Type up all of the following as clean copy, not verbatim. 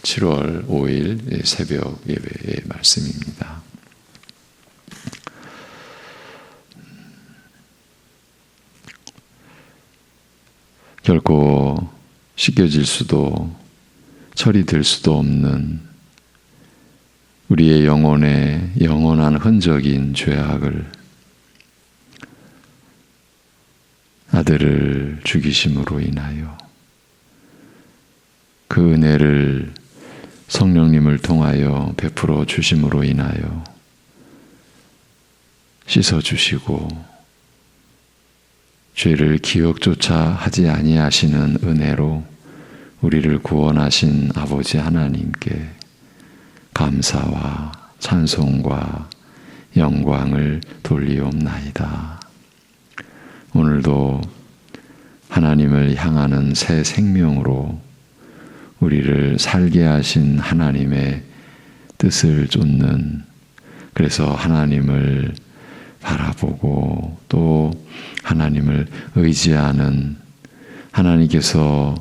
7월 5일 새벽 예배의 말씀입니다. 결코 씻겨질 수도 처리될 수도 없는 우리의 영혼에 영원한 흔적인 죄악을 아들을 죽이심으로 인하여 그 은혜를 성령님을 통하여 베풀어 주심으로 인하여 씻어주시고 죄를 기억조차 하지 아니하시는 은혜로 우리를 구원하신 아버지 하나님께 감사와 찬송과 영광을 돌리옵나이다. 오늘도 하나님을 향하는 새 생명으로 우리를 살게 하신 하나님의 뜻을 쫓는, 그래서 하나님을 바라보고 또 하나님을 의지하는, 하나님께서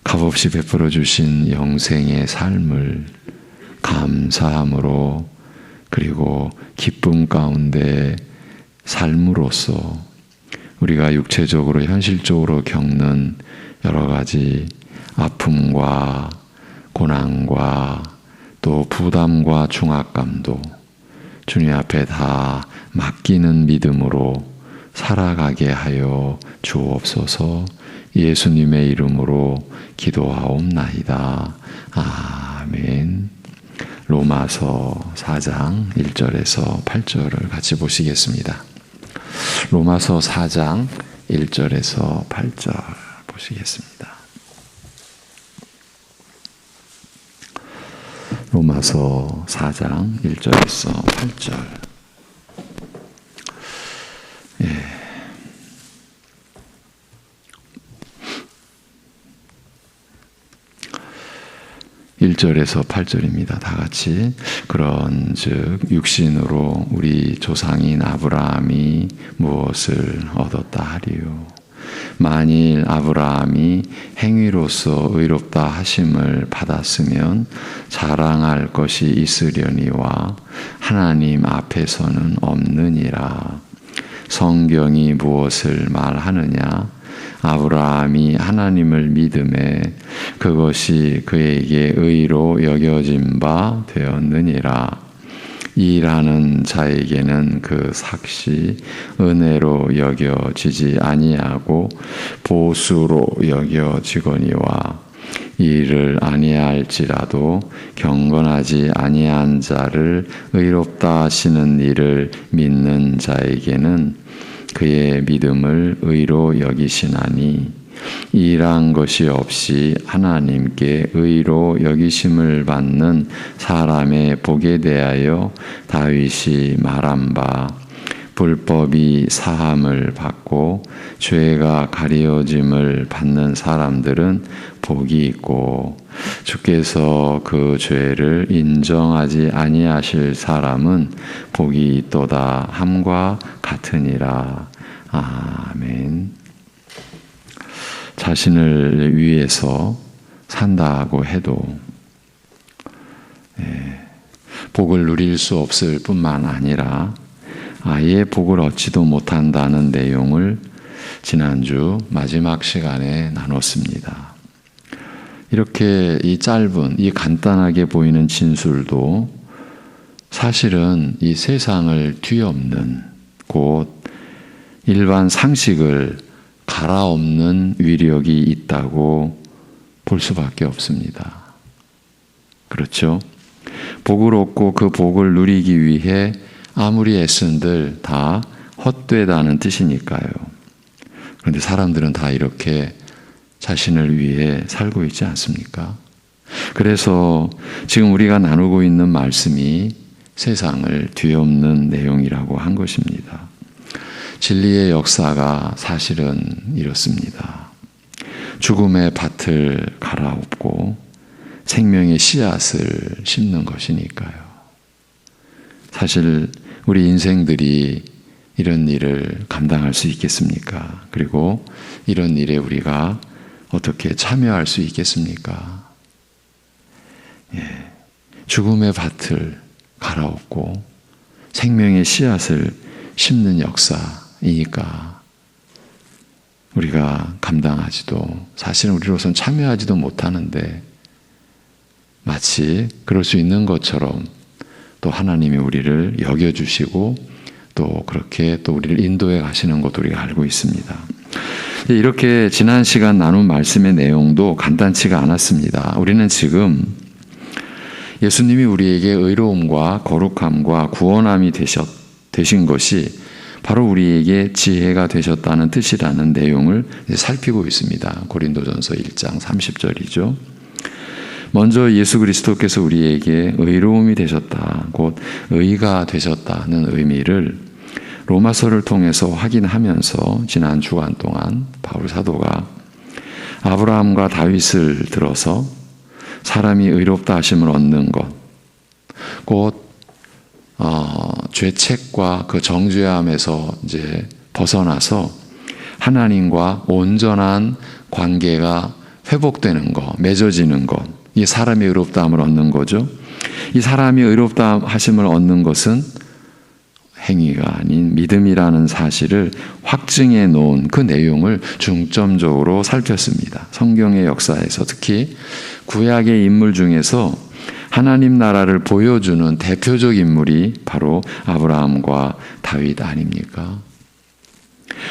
값없이 베풀어 주신 영생의 삶을 감사함으로 그리고 기쁨 가운데 삶으로써 우리가 육체적으로 현실적으로 겪는 여러 가지 아픔과 고난과 또 부담과 중압감도 주님 앞에 다 맡기는 믿음으로 살아가게 하여 주옵소서. 예수님의 이름으로 기도하옵나이다. 아멘. 로마서 4장 1절에서 8절을 같이 보시겠습니다. 로마서 4장 1절에서 8절 보시겠습니다. 로마서 4장 1절에서 8절. 예. 1절에서 8절입니다. 다 같이. 그런즉 육신으로 우리 조상인 아브라함이 무엇을 얻었다 하리요? 만일 아브라함이 행위로서 의롭다 하심을 받았으면 자랑할 것이 있으려니와 하나님 앞에서는 없느니라. 성경이 무엇을 말하느냐? 아브라함이 하나님을 믿음에 그것이 그에게 의로 여겨진 바 되었느니라. 일하는 자에게는 그 삭시 은혜로 여겨지지 아니하고 보수로 여겨지거니와 일을 아니할지라도 경건하지 아니한 자를 의롭다 하시는 일을 믿는 자에게는 그의 믿음을 의로 여기시나니 일한 것이 없이 하나님께 의로 여기심을 받는 사람의 복에 대하여 다윗이 말한 바 불법이 사함을 받고 죄가 가려짐을 받는 사람들은 복이 있고 주께서 그 죄를 인정하지 아니하실 사람은 복이 있도다 함과 같으니라. 아멘. 자신을 위해서 산다고 해도 복을 누릴 수 없을 뿐만 아니라 아예 복을 얻지도 못한다는 내용을 지난주 마지막 시간에 나눴습니다. 이렇게 이 짧은, 이 간단하게 보이는 진술도 사실은 이 세상을 뒤엎는, 곧 일반 상식을 갈아엎는 위력이 있다고 볼 수밖에 없습니다. 그렇죠? 복을 얻고 그 복을 누리기 위해 아무리 애쓴들 다 헛되다는 뜻이니까요. 그런데 사람들은 다 이렇게 자신을 위해 살고 있지 않습니까? 그래서 지금 우리가 나누고 있는 말씀이 세상을 뒤엎는 내용이라고 한 것입니다. 진리의 역사가 사실은 이렇습니다. 죽음의 밭을 갈아엎고 생명의 씨앗을 심는 것이니까요. 사실 우리 인생들이 이런 일을 감당할 수 있겠습니까? 그리고 이런 일에 우리가 어떻게 참여할 수 있겠습니까? 죽음의 밭을 갈아엎고 생명의 씨앗을 심는 역사이니까 우리가 감당하지도, 사실은 우리로서는 참여하지도 못하는데 마치 그럴 수 있는 것처럼 또 하나님이 우리를 여겨주시고 또 그렇게 또 우리를 인도해 가시는 것도 우리가 알고 있습니다. 이렇게 지난 시간 나눈 말씀의 내용도 간단치가 않았습니다. 우리는 지금 예수님이 우리에게 의로움과 거룩함과 구원함이 되신 것이 바로 우리에게 지혜가 되셨다는 뜻이라는 내용을 살피고 있습니다. 고린도전서 1장 30절이죠. 먼저 예수 그리스도께서 우리에게 의로움이 되셨다, 곧 의가 되셨다는 의미를 로마서를 통해서 확인하면서 지난 주간 동안 바울 사도가 아브라함과 다윗을 들어서 사람이 의롭다 하심을 얻는 것, 곧 죄책과 그 정죄함에서 이제 벗어나서 하나님과 온전한 관계가 회복되는 것, 맺어지는 것, 이 사람이 의롭다함을 얻는 거죠. 이 사람이 의롭다 하심을 얻는 것은 행위가 아닌 믿음이라는 사실을 확증해 놓은 그 내용을 중점적으로 살폈습니다. 성경의 역사에서 특히 구약의 인물 중에서 하나님 나라를 보여주는 대표적 인물이 바로 아브라함과 다윗 아닙니까?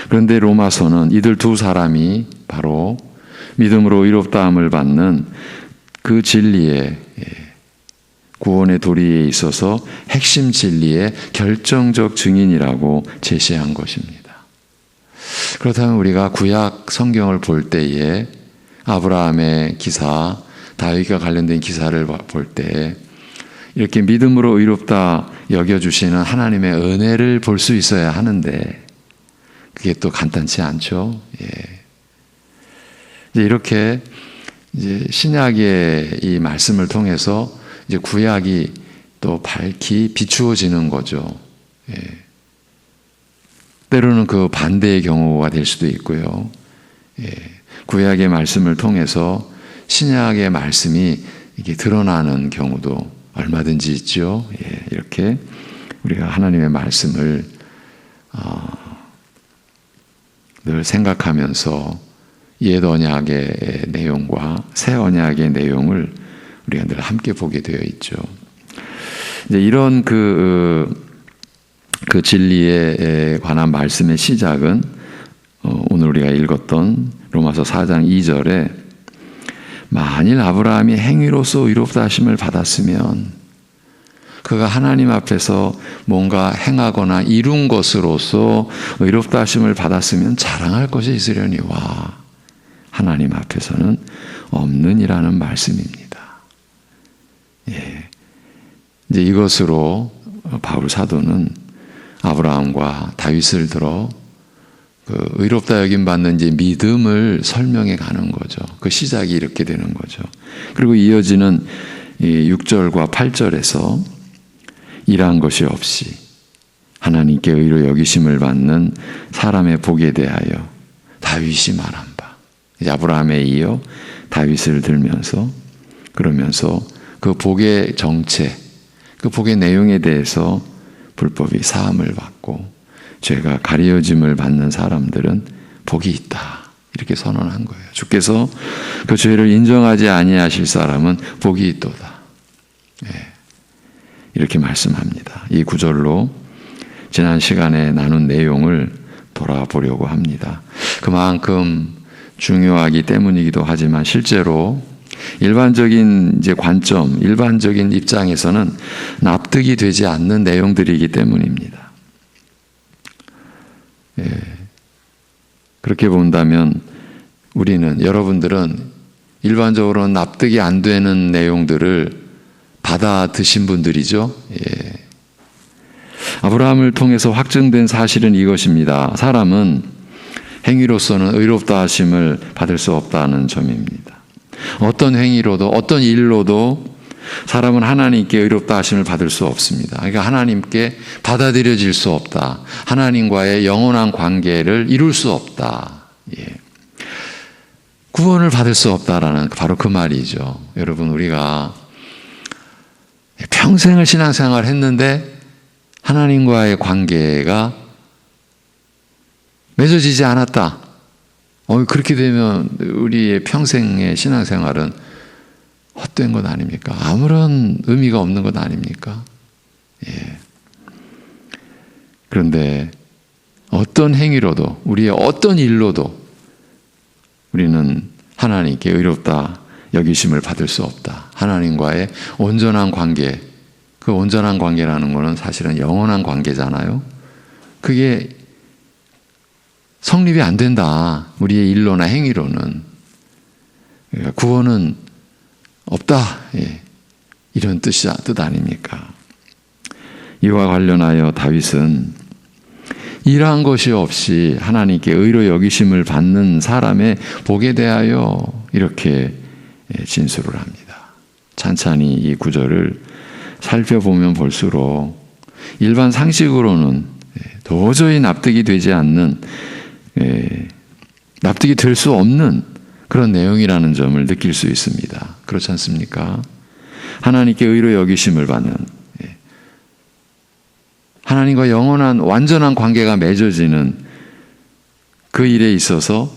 그런데 로마서는 이들 두 사람이 바로 믿음으로 의롭다함을 받는 그 진리의 구원의 도리에 있어서 핵심 진리의 결정적 증인이라고 제시한 것입니다. 그렇다면 우리가 구약 성경을 볼 때에 아브라함의 기사, 다윗과 관련된 기사를 볼 때 이렇게 믿음으로 의롭다 여겨주시는 하나님의 은혜를 볼 수 있어야 하는데 그게 또 간단치 않죠. 이제 이렇게 이제 신약의 이 말씀을 통해서 이제 구약이 또 밝히 비추어지는 거죠. 때로는 그 반대의 경우가 될 수도 있고요. 구약의 말씀을 통해서 신약의 말씀이 이게 드러나는 경우도 얼마든지 있죠. 이렇게 우리가 하나님의 말씀을 늘 생각하면서 옛 언약의 내용과 새 언약의 내용을 우리가 늘 함께 보게 되어 있죠. 이제 이런 그 진리에 관한 말씀의 시작은 오늘 우리가 읽었던 로마서 4장 2절에 만일 아브라함이 행위로서 의롭다 하심을 받았으면 그가 하나님 앞에서 뭔가 행하거나 이룬 것으로서 의롭다 하심을 받았으면 자랑할 것이 있으려니와 하나님 앞에서는 없느니라는 말씀입니다. 이제 이것으로 바울 사도는 아브라함과 다윗을 들어 그 의롭다 여김 받는 이제 믿음을 설명해 가는 거죠. 그 시작이 이렇게 되는 거죠. 그리고 이어지는 6절과 8절에서 일한 것이 없이 하나님께 의로 여기심을 받는 사람의 복에 대하여 다윗이 말한 바, 이제 아브라함에 이어 다윗을 들면서 그러면서 그 복의 정체, 그 복의 내용에 대해서 불법이 사함을 받고 죄가 가려짐을 받는 사람들은 복이 있다. 이렇게 선언한 거예요. 주께서 그 죄를 인정하지 아니하실 사람은 복이 있도다. 이렇게 말씀합니다. 이 구절로 지난 시간에 나눈 내용을 돌아보려고 합니다. 그만큼 중요하기 때문이기도 하지만 실제로 일반적인 이제 관점, 일반적인 입장에서는 납득이 되지 않는 내용들이기 때문입니다. 그렇게 본다면 우리는, 여러분들은 일반적으로는 납득이 안 되는 내용들을 받아 드신 분들이죠. 아브라함을 통해서 확증된 사실은 이것입니다. 사람은 행위로서는 의롭다 하심을 받을 수 없다는 점입니다. 어떤 행위로도 어떤 일로도 사람은 하나님께 의롭다 하심을 받을 수 없습니다. 그러니까 하나님께 받아들여질 수 없다. 하나님과의 영원한 관계를 이룰 수 없다. 구원을 받을 수 없다라는 바로 그 말이죠. 여러분, 우리가 평생을 신앙생활 했는데 하나님과의 관계가 맺어지지 않았다. 그렇게 되면 우리의 평생의 신앙생활은 헛된 것 아닙니까? 아무런 의미가 없는 것 아닙니까? 예. 그런데 어떤 행위로도, 우리의 어떤 일로도 우리는 하나님께 의롭다 여기심을 받을 수 없다. 하나님과의 온전한 관계, 그 온전한 관계라는 것은 사실은 영원한 관계잖아요. 그게 성립이 안 된다. 우리의 일로나 행위로는. 그러니까 구원은 없다. 예. 이런 뜻 아닙니까? 이와 관련하여 다윗은 이러한 것이 없이 하나님께 의로 여기심을 받는 사람의 복에 대하여 이렇게 진술을 합니다. 찬찬히 이 구절을 살펴보면 볼수록 일반 상식으로는 도저히 납득이 되지 않는, 납득이 될 수 없는 그런 내용이라는 점을 느낄 수 있습니다. 그렇지 않습니까? 하나님께 의로 여기심을 받는, 하나님과 영원한 완전한 관계가 맺어지는 그 일에 있어서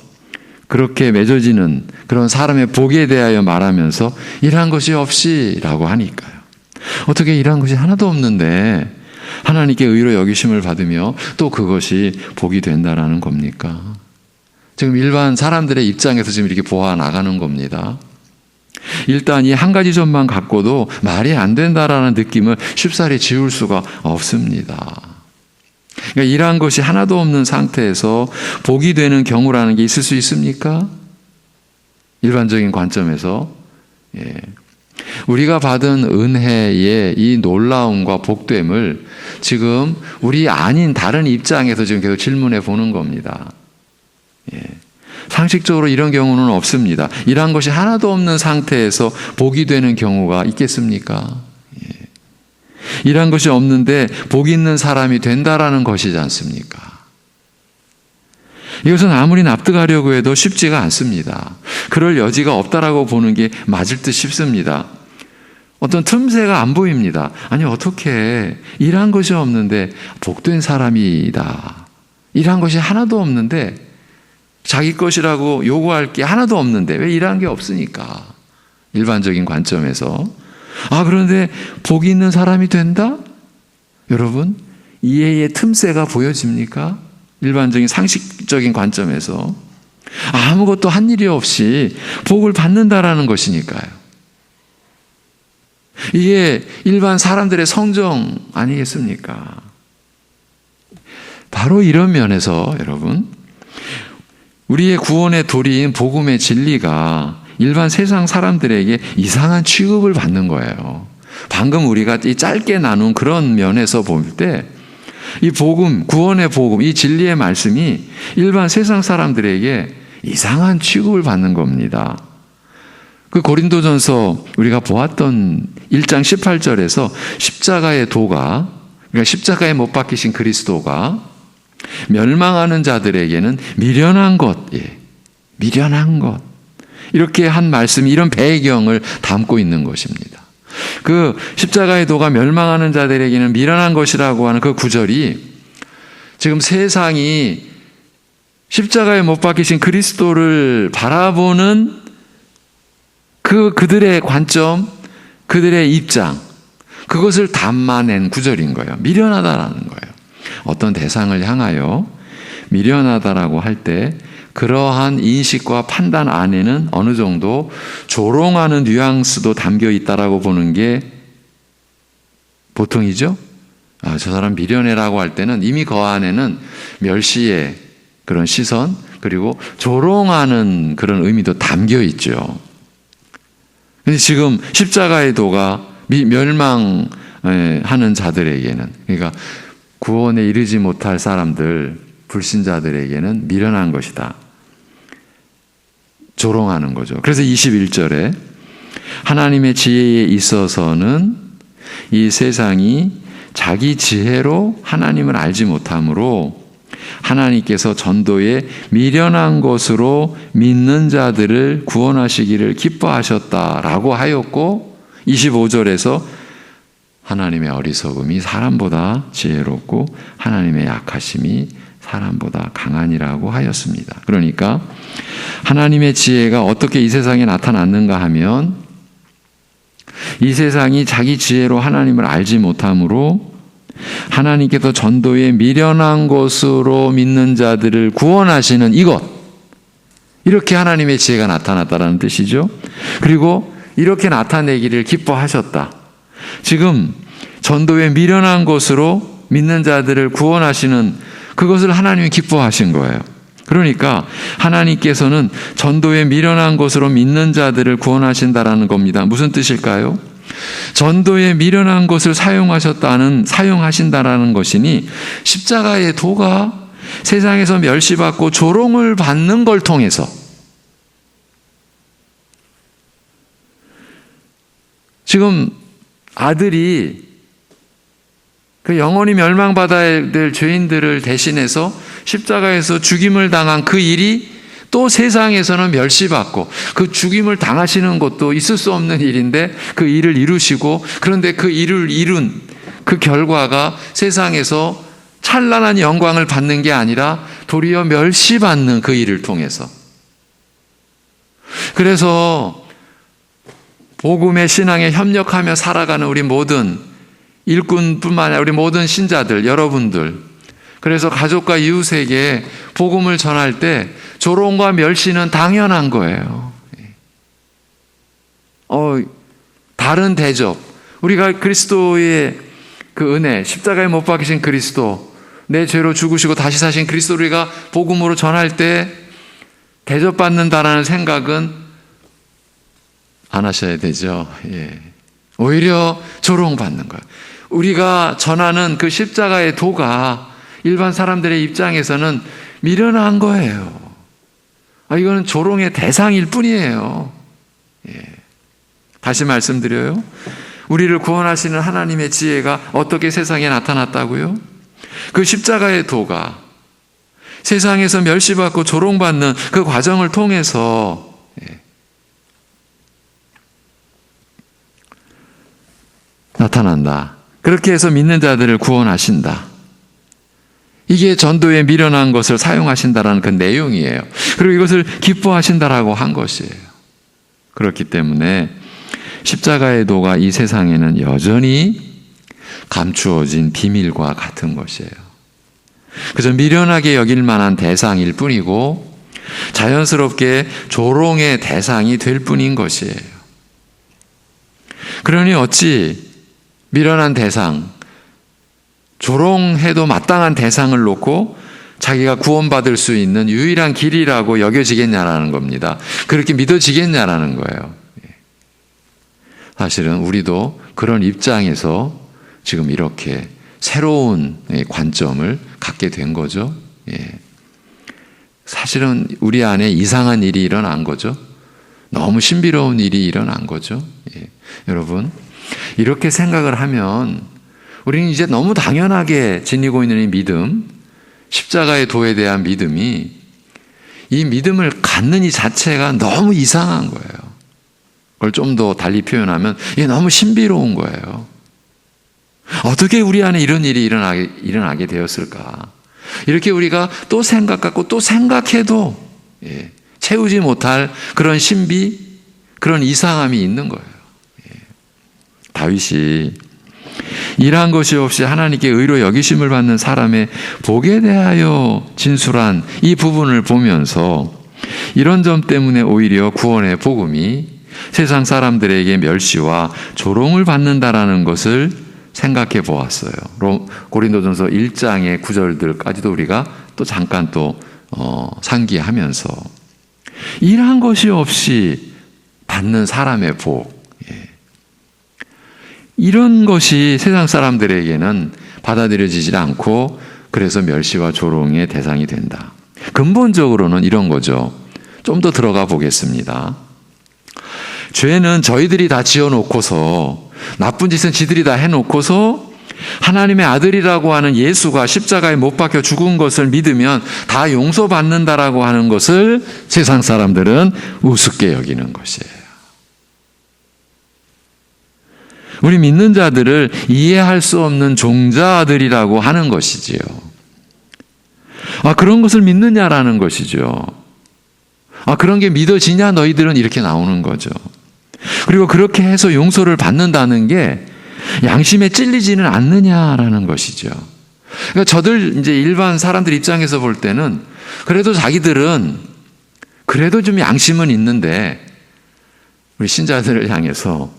그렇게 맺어지는 그런 사람의 복에 대하여 말하면서 이러한 것이 없이 라고 하니까요. 어떻게 이러한 것이 하나도 없는데 하나님께 의로 여기심을 받으며 또 그것이 복이 된다라는 겁니까? 지금 일반 사람들의 입장에서 지금 이렇게 보아 나가는 겁니다. 일단 이 한 가지 점만 갖고도 말이 안 된다라는 느낌을 쉽사리 지울 수가 없습니다. 그러니까 이러한 것이 하나도 없는 상태에서 복이 되는 경우라는 게 있을 수 있습니까? 일반적인 관점에서. 우리가 받은 은혜의 이 놀라움과 복됨을 지금 우리 아닌 다른 입장에서 지금 계속 질문해 보는 겁니다. 상식적으로 이런 경우는 없습니다. 이러한 것이 하나도 없는 상태에서 복이 되는 경우가 있겠습니까? 이러한 것이 없는데 복 있는 사람이 된다라는 것이지 않습니까? 이것은 아무리 납득하려고 해도 쉽지가 않습니다. 그럴 여지가 없다라고 보는 게 맞을 듯 싶습니다. 어떤 틈새가 안 보입니다. 아니 어떻게 이러한 것이 없는데 복된 사람이다. 이러한 것이 하나도 없는데 자기 것이라고 요구할 게 하나도 없는데 왜 이러한 게 없으니까. 일반적인 관점에서. 그런데 복이 있는 사람이 된다? 여러분, 이해의 틈새가 보여집니까? 일반적인 상식적인 관점에서. 아무것도 한 일이 없이 복을 받는다라는 것이니까요. 이게 일반 사람들의 성정 아니겠습니까? 바로 이런 면에서 여러분, 우리의 구원의 도리인 복음의 진리가 일반 세상 사람들에게 이상한 취급을 받는 거예요. 방금 우리가 이 짧게 나눈 그런 면에서 볼 때 이 복음, 구원의 복음, 이 진리의 말씀이 일반 세상 사람들에게 이상한 취급을 받는 겁니다. 그 고린도전서 우리가 보았던 1장 18절에서 십자가의 도가, 그러니까 십자가에 못 박히신 그리스도가 멸망하는 자들에게는 미련한 것, 미련한 것. 이렇게 한 말씀이 이런 배경을 담고 있는 것입니다. 그 십자가의 도가 멸망하는 자들에게는 미련한 것이라고 하는 그 구절이 지금 세상이 십자가에 못 박히신 그리스도를 바라보는 그들의 관점, 그들의 입장, 그것을 담아낸 구절인 거예요. 미련하다라는 거예요. 어떤 대상을 향하여 미련하다라고 할 때 그러한 인식과 판단 안에는 어느 정도 조롱하는 뉘앙스도 담겨 있다라고 보는 게 보통이죠. 저 사람 미련해라고 할 때는 이미 그 안에는 멸시의 그런 시선, 그리고 조롱하는 그런 의미도 담겨 있죠. 근데 지금 십자가의 도가 멸망하는 자들에게는, 그러니까 구원에 이르지 못할 사람들, 불신자들에게는 미련한 것이다. 조롱하는 거죠. 그래서 21절에 하나님의 지혜에 있어서는 이 세상이 자기 지혜로 하나님을 알지 못하므로 하나님께서 전도에 미련한 것으로 믿는 자들을 구원하시기를 기뻐하셨다라고 하였고, 25절에서 하나님의 어리석음이 사람보다 지혜롭고 하나님의 약하심이 사람보다 강하니라고 하였습니다. 그러니까 하나님의 지혜가 어떻게 이 세상에 나타났는가 하면 이 세상이 자기 지혜로 하나님을 알지 못하므로 하나님께서 전도에 미련한 것으로 믿는 자들을 구원하시는 이것, 이렇게 하나님의 지혜가 나타났다는 뜻이죠. 그리고 이렇게 나타내기를 기뻐하셨다. 지금 전도에 미련한 것으로 믿는 자들을 구원하시는 그것을 하나님이 기뻐하신 거예요. 그러니까 하나님께서는 전도에 미련한 것으로 믿는 자들을 구원하신다라는 겁니다. 무슨 뜻일까요? 전도에 미련한 것을 사용하신다라는 것이니 십자가의 도가 세상에서 멸시받고 조롱을 받는 걸 통해서 지금 아들이 그 영원히 멸망받아야 될 죄인들을 대신해서 십자가에서 죽임을 당한 그 일이 또 세상에서는 멸시받고 그 죽임을 당하시는 것도 있을 수 없는 일인데 그 일을 이루시고 그런데 그 일을 이룬 그 결과가 세상에서 찬란한 영광을 받는 게 아니라 도리어 멸시받는 그 일을 통해서 그래서 복음의 신앙에 협력하며 살아가는 우리 모든 일꾼뿐만 아니라 우리 모든 신자들, 여러분들, 그래서 가족과 이웃에게 복음을 전할 때 조롱과 멸시는 당연한 거예요. 다른 대접, 우리가 그리스도의 그 은혜, 십자가에 못 박히신 그리스도, 내 죄로 죽으시고 다시 사신 그리스도를 우리가 복음으로 전할 때 대접받는다라는 생각은 안 하셔야 되죠. 오히려 조롱받는 거예요. 우리가 전하는 그 십자가의 도가 일반 사람들의 입장에서는 미련한 거예요. 이거는 조롱의 대상일 뿐이에요. 다시 말씀드려요. 우리를 구원하시는 하나님의 지혜가 어떻게 세상에 나타났다고요? 그 십자가의 도가 세상에서 멸시받고 조롱받는 그 과정을 통해서 나타난다. 그렇게 해서 믿는 자들을 구원하신다. 이게 전도에 미련한 것을 사용하신다라는 그 내용이에요. 그리고 이것을 기뻐하신다라고 한 것이에요. 그렇기 때문에 십자가의 도가 이 세상에는 여전히 감추어진 비밀과 같은 것이에요. 그저 미련하게 여길 만한 대상일 뿐이고 자연스럽게 조롱의 대상이 될 뿐인 것이에요. 그러니 어찌 미련한 대상, 조롱해도 마땅한 대상을 놓고 자기가 구원받을 수 있는 유일한 길이라고 여겨지겠냐라는 겁니다. 그렇게 믿어지겠냐라는 거예요. 사실은 우리도 그런 입장에서 지금 이렇게 새로운 관점을 갖게 된 거죠. 사실은 우리 안에 이상한 일이 일어난 거죠. 너무 신비로운 일이 일어난 거죠. 여러분, 이렇게 생각을 하면 우리는 이제 너무 당연하게 지니고 있는 이 믿음, 십자가의 도에 대한 믿음이, 이 믿음을 갖는 이 자체가 너무 이상한 거예요. 그걸 좀 더 달리 표현하면 이게 너무 신비로운 거예요. 어떻게 우리 안에 이런 일이 일어나게 되었을까? 이렇게 우리가 또 생각하고 또 생각해도 채우지 못할 그런 신비, 그런 이상함이 있는 거예요. 다윗이 일한 것이 없이 하나님께 의로 여기심을 받는 사람의 복에 대하여 진술한 이 부분을 보면서 이런 점 때문에 오히려 구원의 복음이 세상 사람들에게 멸시와 조롱을 받는다라는 것을 생각해 보았어요. 고린도전서 1장의 구절들까지도 우리가 또 잠깐 또 상기하면서 일한 것이 없이 받는 사람의 복, 이런 것이 세상 사람들에게는 받아들여지지 않고 그래서 멸시와 조롱의 대상이 된다. 근본적으로는 이런 거죠. 좀 더 들어가 보겠습니다. 죄는 저희들이 다 지어놓고서, 나쁜 짓은 지들이 다 해놓고서 하나님의 아들이라고 하는 예수가 십자가에 못 박혀 죽은 것을 믿으면 다 용서받는다라고 하는 것을 세상 사람들은 우습게 여기는 것이에요. 우리 믿는 자들을 이해할 수 없는 종자들이라고 하는 것이지요. 그런 것을 믿느냐라는 것이죠. 그런 게 믿어지냐 너희들은, 이렇게 나오는 거죠. 그리고 그렇게 해서 용서를 받는다는 게 양심에 찔리지는 않느냐라는 것이죠. 그러니까 저들 이제 일반 사람들 입장에서 볼 때는 그래도 자기들은 그래도 좀 양심은 있는데, 우리 신자들을 향해서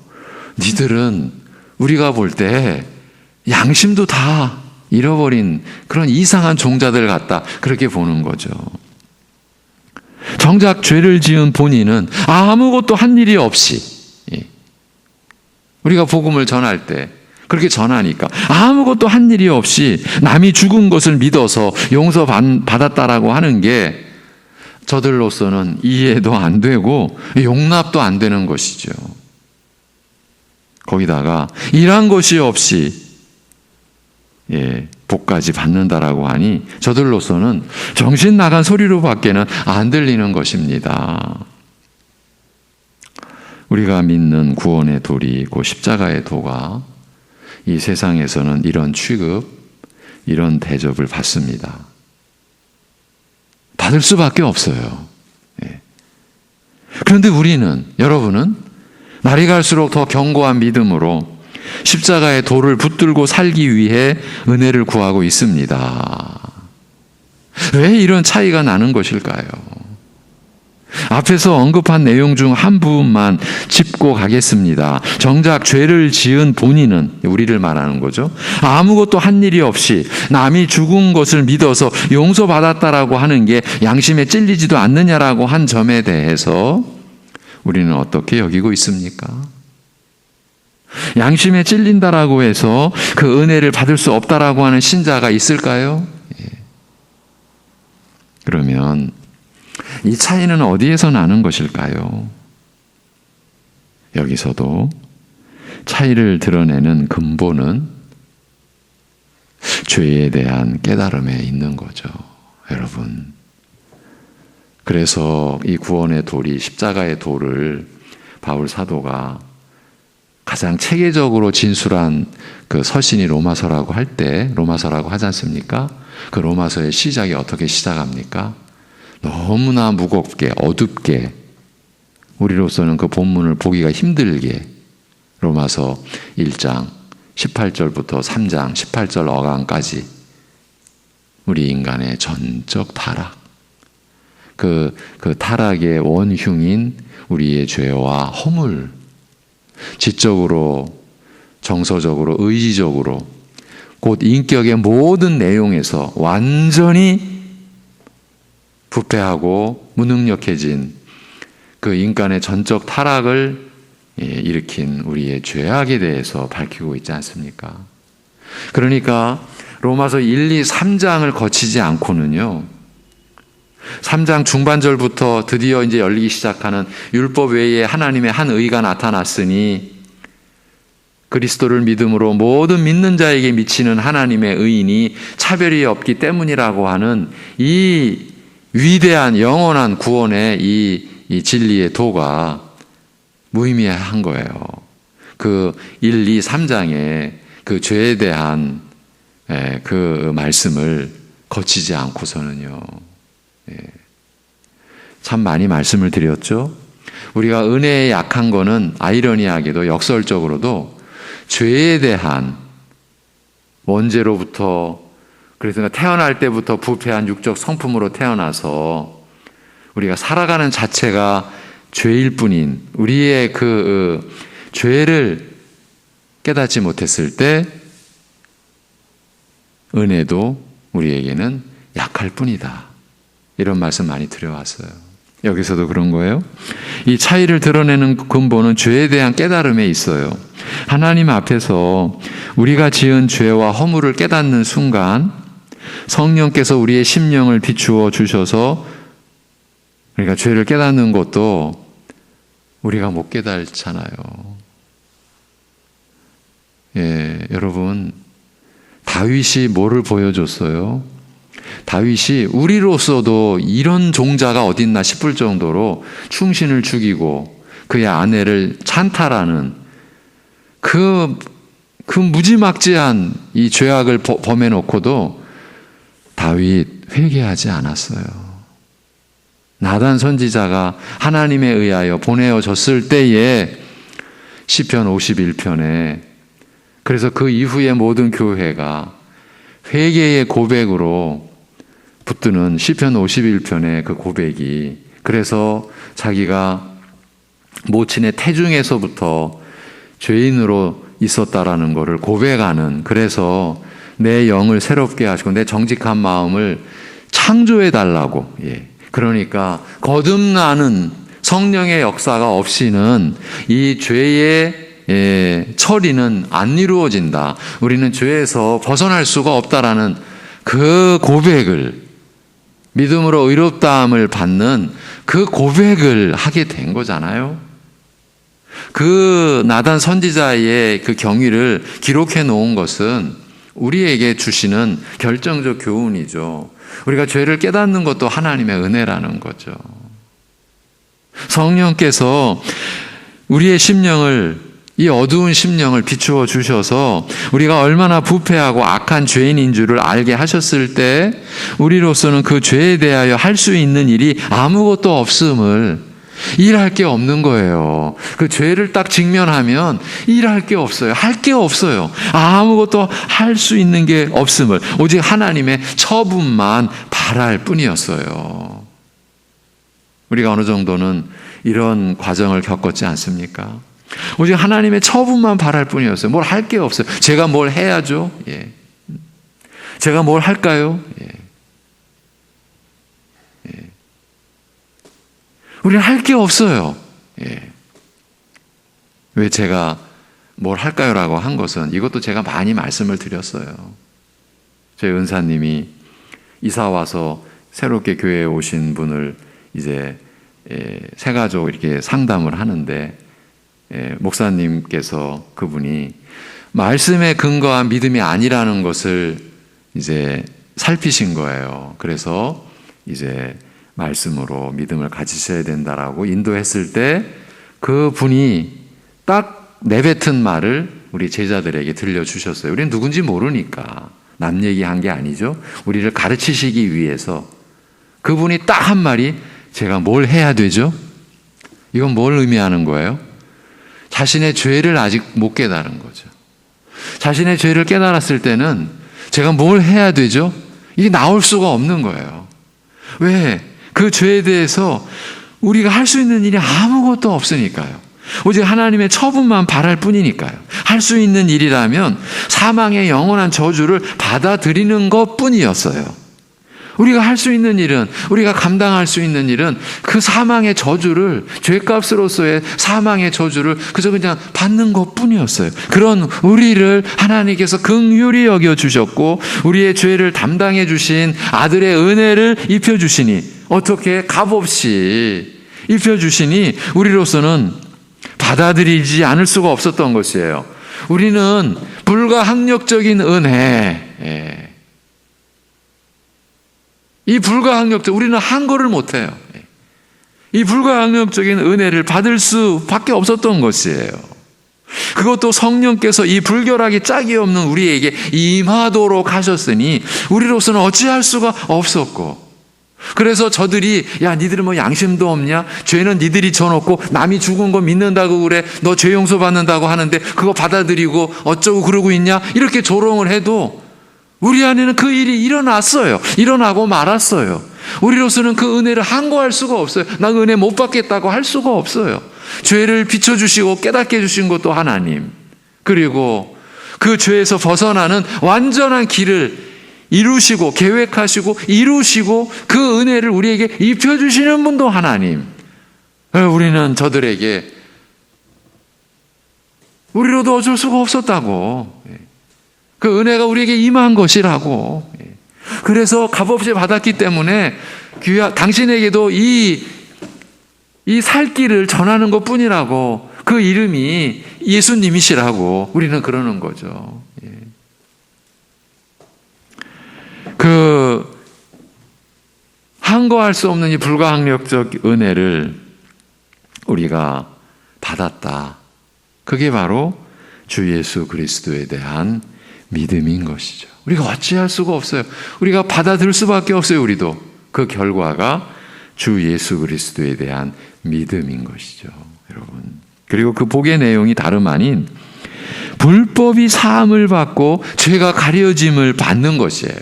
니들은 우리가 볼 때 양심도 다 잃어버린 그런 이상한 종자들 같다, 그렇게 보는 거죠. 정작 죄를 지은 본인은 아무것도 한 일이 없이, 우리가 복음을 전할 때 그렇게 전하니까 아무것도 한 일이 없이 남이 죽은 것을 믿어서 용서받았다라고 하는 게 저들로서는 이해도 안 되고 용납도 안 되는 것이죠. 거기다가 일한 것이 없이 복까지 받는다라고 하니 저들로서는 정신 나간 소리로밖에는 안 들리는 것입니다. 우리가 믿는 구원의 도리, 그 십자가의 도가 이 세상에서는 이런 취급, 이런 대접을 받습니다. 받을 수밖에 없어요. 그런데 우리는, 여러분은 날이 갈수록 더 견고한 믿음으로 십자가의 도를 붙들고 살기 위해 은혜를 구하고 있습니다. 왜 이런 차이가 나는 것일까요? 앞에서 언급한 내용 중 한 부분만 짚고 가겠습니다. 정작 죄를 지은 본인은, 우리를 말하는 거죠, 아무것도 한 일이 없이 남이 죽은 것을 믿어서 용서받았다라고 하는 게 양심에 찔리지도 않느냐라고 한 점에 대해서 우리는 어떻게 여기고 있습니까? 양심에 찔린다라고 해서 그 은혜를 받을 수 없다라고 하는 신자가 있을까요? 그러면 이 차이는 어디에서 나는 것일까요? 여기서도 차이를 드러내는 근본은 죄에 대한 깨달음에 있는 거죠, 여러분. 그래서 이 구원의 도리, 십자가의 도를 바울 사도가 가장 체계적으로 진술한 그 서신이 로마서라고 할 때, 로마서라고 하지 않습니까? 그 로마서의 시작이 어떻게 시작합니까? 너무나 무겁게, 어둡게, 우리로서는 그 본문을 보기가 힘들게 로마서 1장 18절부터 3장 18절 어강까지 우리 인간의 전적 타락, 그 타락의 원흉인 우리의 죄와 허물, 지적으로, 정서적으로, 의지적으로, 곧 인격의 모든 내용에서 완전히 부패하고 무능력해진 그 인간의 전적 타락을 일으킨 우리의 죄악에 대해서 밝히고 있지 않습니까? 그러니까 로마서 1, 2, 3장을 거치지 않고는요, 3장 중반절부터 드디어 이제 열리기 시작하는 율법 외에 하나님의 한 의가 나타났으니 그리스도를 믿음으로 모든 믿는 자에게 미치는 하나님의 의인이 차별이 없기 때문이라고 하는 이 위대한 영원한 구원의 이 진리의 도가 무의미한 거예요. 그 1, 2, 3장의 그 죄에 대한 그 말씀을 거치지 않고서는요. 참 많이 말씀을 드렸죠. 우리가 은혜에 약한 거는 아이러니하게도 역설적으로도 죄에 대한 원죄로부터, 그래서 태어날 때부터 부패한 육적 성품으로 태어나서 우리가 살아가는 자체가 죄일 뿐인 우리의 그 죄를 깨닫지 못했을 때 은혜도 우리에게는 약할 뿐이다. 이런 말씀 많이 드려왔어요. 여기서도 그런 거예요. 이 차이를 드러내는 근본은 죄에 대한 깨달음에 있어요. 하나님 앞에서 우리가 지은 죄와 허물을 깨닫는 순간 성령께서 우리의 심령을 비추어 주셔서 우리가 죄를 깨닫는 것도 우리가 못 깨닫잖아요. 여러분, 다윗이 뭐를 보여줬어요? 다윗이 우리로서도 이런 종자가 어딨나 싶을 정도로 충신을 죽이고 그의 아내를 찬탈하는 그 무지막지한 이 죄악을 범해놓고도 다윗 회개하지 않았어요. 나단 선지자가 하나님에 의하여 보내어졌을 때에 시편 51편에 그래서 그 이후에 모든 교회가 회개의 고백으로 붙드는 시편 51편의 그 고백이 그래서 자기가 모친의 태중에서부터 죄인으로 있었다라는 것을 고백하는 그래서 내 영을 새롭게 하시고 내 정직한 마음을 창조해 달라고 그러니까 거듭나는 성령의 역사가 없이는 이 죄의 처리는 안 이루어진다. 우리는 죄에서 벗어날 수가 없다라는 그 고백을 믿음으로 의롭다함을 받는 그 고백을 하게 된 거잖아요. 그 나단 선지자의 그 경위를 기록해 놓은 것은 우리에게 주시는 결정적 교훈이죠. 우리가 죄를 깨닫는 것도 하나님의 은혜라는 거죠. 성령께서 우리의 심령을 이 어두운 심령을 비추어 주셔서 우리가 얼마나 부패하고 악한 죄인인 줄을 알게 하셨을 때 우리로서는 그 죄에 대하여 할 수 있는 일이 아무것도 없음을 일할 게 없는 거예요. 그 죄를 딱 직면하면 일할 게 없어요. 할 게 없어요. 아무것도 할 수 있는 게 없음을 오직 하나님의 처분만 바랄 뿐이었어요. 우리가 어느 정도는 이런 과정을 겪었지 않습니까? 오직 하나님의 처분만 바랄 뿐이었어요. 뭘 할 게 없어요. 제가 뭘 해야죠? 제가 뭘 할까요? 우리는 할 게 없어요. 왜 제가 뭘 할까요? 라고 한 것은 이것도 제가 많이 말씀을 드렸어요. 저희 은사님이 이사 와서 새롭게 교회에 오신 분을 이제 세 가족 이렇게 상담을 하는데 목사님께서 그분이 말씀에 근거한 믿음이 아니라는 것을 이제 살피신 거예요. 그래서 이제 말씀으로 믿음을 가지셔야 된다라고 인도했을 때 그분이 딱 내뱉은 말을 우리 제자들에게 들려주셨어요. 우리는 누군지 모르니까 남 얘기한 게 아니죠. 우리를 가르치시기 위해서 그분이 딱 한 말이 제가 뭘 해야 되죠? 이건 뭘 의미하는 거예요? 자신의 죄를 아직 못 깨달은 거죠. 자신의 죄를 깨달았을 때는 제가 뭘 해야 되죠? 이게 나올 수가 없는 거예요. 왜? 그 죄에 대해서 우리가 할 수 있는 일이 아무것도 없으니까요. 오직 하나님의 처분만 바랄 뿐이니까요. 할 수 있는 일이라면 사망의 영원한 저주를 받아들이는 것 뿐이었어요. 우리가 할 수 있는 일은, 우리가 감당할 수 있는 일은 그 사망의 저주를, 죄값으로서의 사망의 저주를 그저 그냥 받는 것 뿐이었어요. 그런 우리를 하나님께서 긍휼히 여겨주셨고 우리의 죄를 담당해 주신 아들의 은혜를 입혀주시니 어떻게 값없이 입혀주시니 우리로서는 받아들이지 않을 수가 없었던 것이에요. 우리는 불가항력적인 은혜, 이 불가항력적, 우리는 한거를 못해요. 이 불가항력적인 은혜를 받을 수밖에 없었던 것이에요. 그것도 성령께서 이 불결하기 짝이 없는 우리에게 임하도록 하셨으니 우리로서는 어찌할 수가 없었고, 그래서 저들이 야 니들은 뭐 양심도 없냐? 죄는 니들이 져놓고 남이 죽은 거 믿는다고 그래, 너 죄 용서 받는다고 하는데 그거 받아들이고 어쩌고 그러고 있냐? 이렇게 조롱을 해도 우리 안에는 그 일이 일어났어요. 일어나고 말았어요. 우리로서는 그 은혜를 항거할 수가 없어요. 나 은혜 못 받겠다고 할 수가 없어요. 죄를 비춰주시고 깨닫게 해주신 것도 하나님, 그리고 그 죄에서 벗어나는 완전한 길을 이루시고 계획하시고 이루시고 그 은혜를 우리에게 입혀주시는 분도 하나님. 우리는 저들에게 우리로도 어쩔 수가 없었다고, 그 은혜가 우리에게 임한 것이라고. 그래서 값없이 받았기 때문에 당신에게도 이 살 길을 전하는 것 뿐이라고, 그 이름이 예수님이시라고 우리는 그러는 거죠. 그 항거할 수 없는 이 불가항력적 은혜를 우리가 받았다. 그게 바로 주 예수 그리스도에 대한 믿음인 것이죠. 우리가 어찌할 수가 없어요. 우리가 받아들일 수밖에 없어요. 우리도 그 결과가 주 예수 그리스도에 대한 믿음인 것이죠, 여러분. 그리고 그 복의 내용이 다름 아닌 불법이 사함을 받고 죄가 가려짐을 받는 것이에요.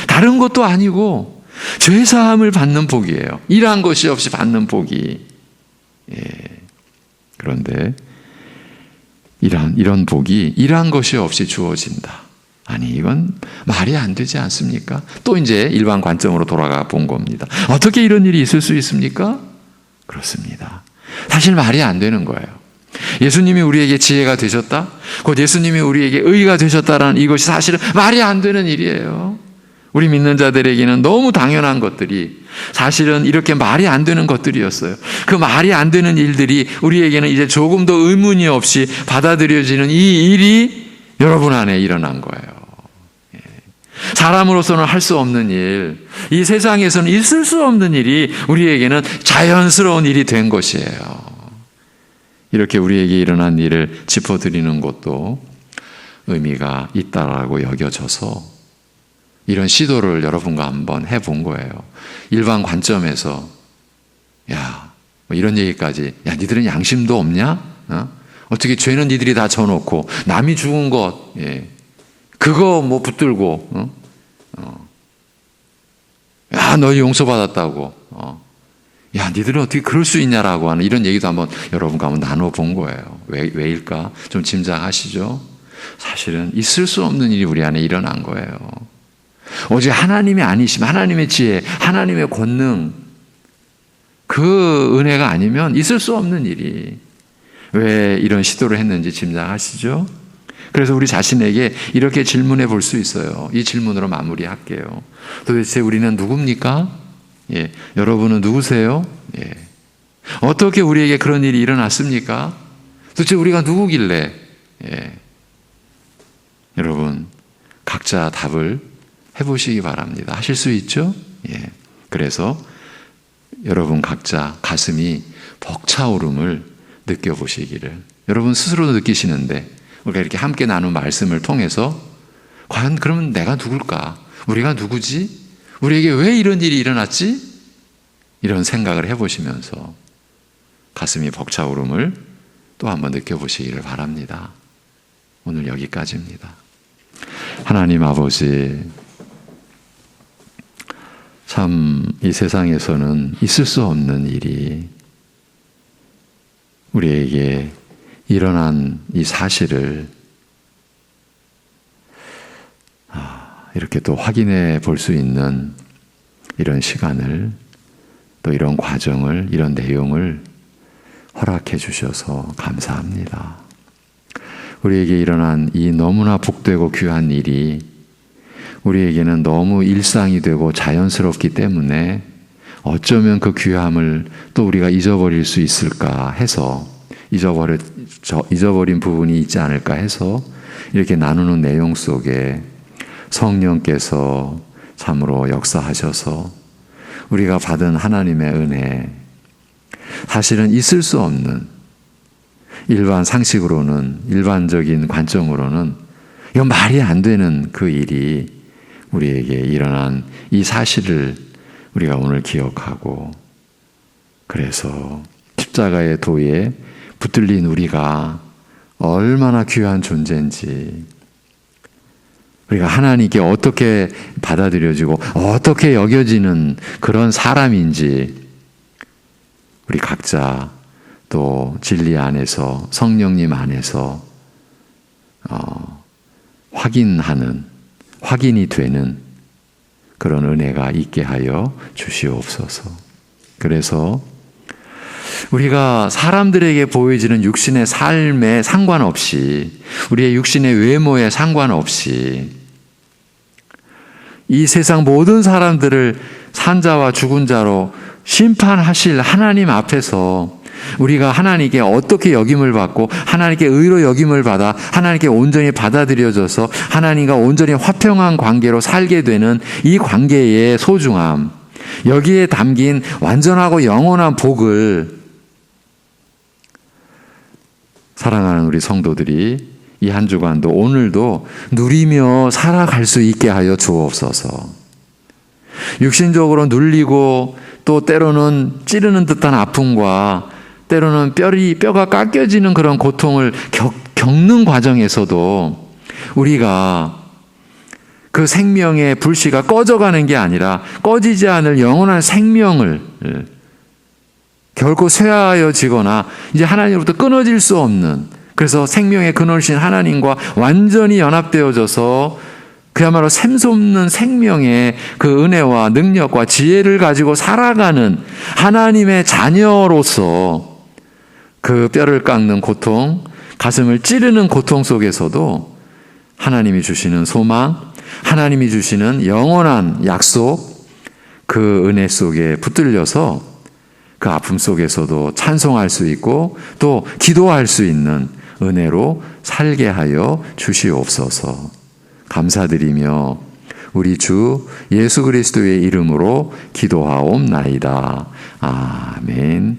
다른 것도 아니고 죄 사함을 받는 복이에요. 일한 것이 없이 받는 복이. 그런데 이런 복이 일한 것이 없이 주어진다. 아니, 이건 말이 안 되지 않습니까? 또 이제 일반 관점으로 돌아가 본 겁니다. 어떻게 이런 일이 있을 수 있습니까? 그렇습니다. 사실 말이 안 되는 거예요. 예수님이 우리에게 지혜가 되셨다? 곧 예수님이 우리에게 의가 되셨다라는 이것이 사실은 말이 안 되는 일이에요. 우리 믿는 자들에게는 너무 당연한 것들이 사실은 이렇게 말이 안 되는 것들이었어요. 그 말이 안 되는 일들이 우리에게는 이제 조금 더 의문이 없이 받아들여지는 이 일이 여러분 안에 일어난 거예요. 사람으로서는 할 수 없는 일, 이 세상에서는 있을 수 없는 일이 우리에게는 자연스러운 일이 된 것이에요. 이렇게 우리에게 일어난 일을 짚어드리는 것도 의미가 있다라고 여겨져서 이런 시도를 여러분과 한번 해본 거예요. 일반 관점에서 뭐 이런 얘기까지, 니들은 양심도 없냐? 어떻게 죄는 니들이 다 져놓고 남이 죽은 것 그거 뭐 붙들고 너희 용서받았다고 니들은 어떻게 그럴 수 있냐라고 하는 이런 얘기도 한번 여러분과 한번 나눠본 거예요. 왜일까? 좀 짐작하시죠? 사실은 있을 수 없는 일이 우리 안에 일어난 거예요. 오직 하나님이 아니시면 하나님의 지혜, 하나님의 권능, 그 은혜가 아니면 있을 수 없는 일이 왜 이런 시도를 했는지 짐작하시죠? 그래서 우리 자신에게 이렇게 질문해 볼 수 있어요. 이 질문으로 마무리할게요. 도대체 우리는 누굽니까? 여러분은 누구세요? 어떻게 우리에게 그런 일이 일어났습니까? 도대체 우리가 누구길래? 여러분, 각자 답을 해보시기 바랍니다. 하실 수 있죠? 그래서 여러분 각자 가슴이 벅차오름을 느껴보시기를, 여러분 스스로 느끼시는데 우리가 이렇게 함께 나눈 말씀을 통해서 과연 그러면 내가 누굴까? 우리가 누구지? 우리에게 왜 이런 일이 일어났지? 이런 생각을 해보시면서 가슴이 벅차오름을 또 한번 느껴보시기를 바랍니다. 오늘 여기까지입니다. 하나님 아버지, 참 이 세상에서는 있을 수 없는 일이 우리에게 일어난 이 사실을 이렇게 또 확인해 볼 수 있는 이런 시간을, 또 이런 과정을, 이런 내용을 허락해 주셔서 감사합니다. 우리에게 일어난 이 너무나 복되고 귀한 일이 우리에게는 너무 일상이 되고 자연스럽기 때문에 어쩌면 그 귀함을 또 우리가 잊어버릴 수 있을까 해서, 잊어버린 부분이 있지 않을까 해서 이렇게 나누는 내용 속에 성령께서 참으로 역사하셔서 우리가 받은 하나님의 은혜, 사실은 있을 수 없는, 일반 상식으로는, 일반적인 관점으로는 이건 말이 안 되는 그 일이 우리에게 일어난 이 사실을 우리가 오늘 기억하고, 그래서 십자가의 도에 붙들린 우리가 얼마나 귀한 존재인지, 우리가 하나님께 어떻게 받아들여지고 어떻게 여겨지는 그런 사람인지 우리 각자 또 진리 안에서, 성령님 안에서 확인이 되는 그런 은혜가 있게 하여 주시옵소서. 그래서 우리가 사람들에게 보여지는 육신의 삶에 상관없이, 우리의 육신의 외모에 상관없이 이 세상 모든 사람들을 산자와 죽은 자로 심판하실 하나님 앞에서 우리가 하나님께 어떻게 여김을 받고 하나님께 의로 여김을 받아 하나님께 온전히 받아들여져서 하나님과 온전히 화평한 관계로 살게 되는 이 관계의 소중함, 여기에 담긴 완전하고 영원한 복을 사랑하는 우리 성도들이 이 한 주간도 오늘도 누리며 살아갈 수 있게 하여 주옵소서. 육신적으로 눌리고 또 때로는 찌르는 듯한 아픔과 때로는 뼈가 깎여지는 그런 고통을 겪는 과정에서도 우리가 그 생명의 불씨가 꺼져가는 게 아니라 꺼지지 않을 영원한 생명을 결코 쇠하여지거나 이제 하나님으로부터 끊어질 수 없는, 그래서 생명의 근원이신 하나님과 완전히 연합되어져서 그야말로 샘솟는 생명의 그 은혜와 능력과 지혜를 가지고 살아가는 하나님의 자녀로서 그 뼈를 깎는 고통, 가슴을 찌르는 고통 속에서도 하나님이 주시는 소망, 하나님이 주시는 영원한 약속, 그 은혜 속에 붙들려서 그 아픔 속에서도 찬송할 수 있고 또 기도할 수 있는 은혜로 살게 하여 주시옵소서. 감사드리며 우리 주 예수 그리스도의 이름으로 기도하옵나이다. 아멘.